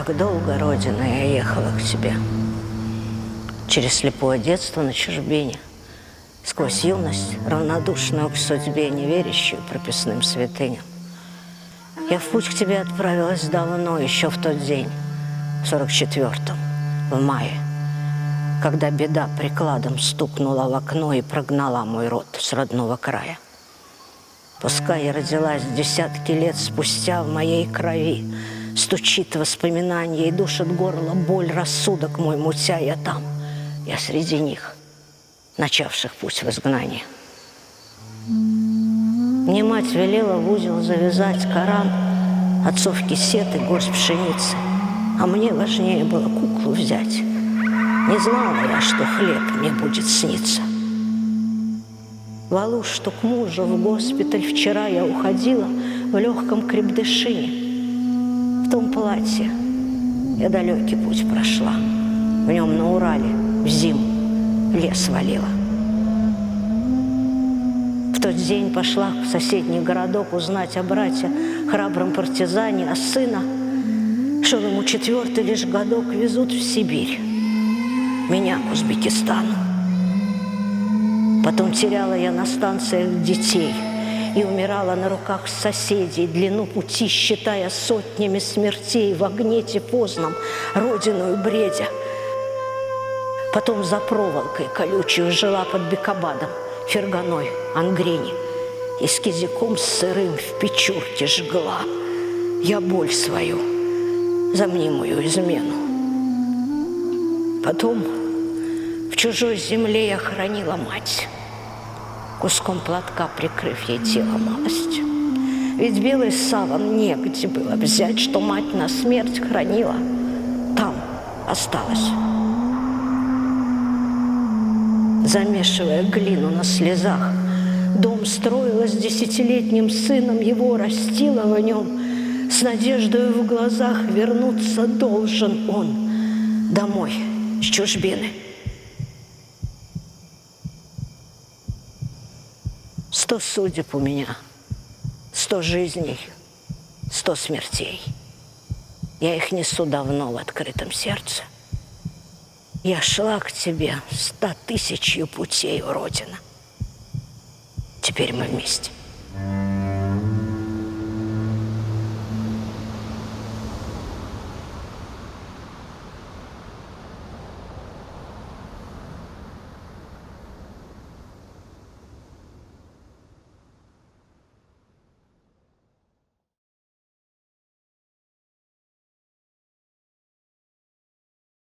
Как долго, Родина, я ехала к тебе. Через слепое детство на чужбине, сквозь юность, равнодушную к судьбе, не верящую прописным святыням. Я в путь к тебе отправилась давно, еще в тот день, в 44-м, в мае, когда беда прикладом стукнула в окно и прогнала мой род с родного края. Пускай я родилась десятки лет спустя, в моей крови стучит воспоминание и душит горло боль, рассудок мой мутя. Я там, я среди них, начавших путь в изгнании. Мне мать велела в узел завязать Коран, отцов кисет и горсть пшеницы, а мне важнее было куклу взять. Не знала я, что хлеб мне будет сниться. Валу, что к мужу в госпиталь вчера я уходила в легком крепдышине. В том платье я далекий путь прошла. В нем на Урале в зиму в лес валила. В тот день пошла в соседний городок узнать о брате, храбром партизане, а сына, шел ему 4-й лишь годок, везут в Сибирь, меня к Узбекистану. Потом теряла я на станциях детей и умирала на руках соседей, длину пути считая сотнями смертей, в огне тифозном, родину бредя. Потом за проволокой колючей жила под Бекабадом, Ферганой, Ангрени, и с кизиком сырым в печурке жгла я боль свою за мнимую измену. Потом в чужой земле я хоронила мать, куском платка прикрыв ей тело малость. Ведь белый саван негде было взять, что мать на смерть хранила, там осталась. Замешивая глину на слезах, дом строила с 10-летним сыном, его растила в нем, с надеждой в глазах вернуться должен он домой с чужбины. 100 судеб у меня, 100 жизней, 100 смертей. Я их несу давно в открытом сердце. Я шла к тебе 100 000 путей, Родина. Теперь мы вместе.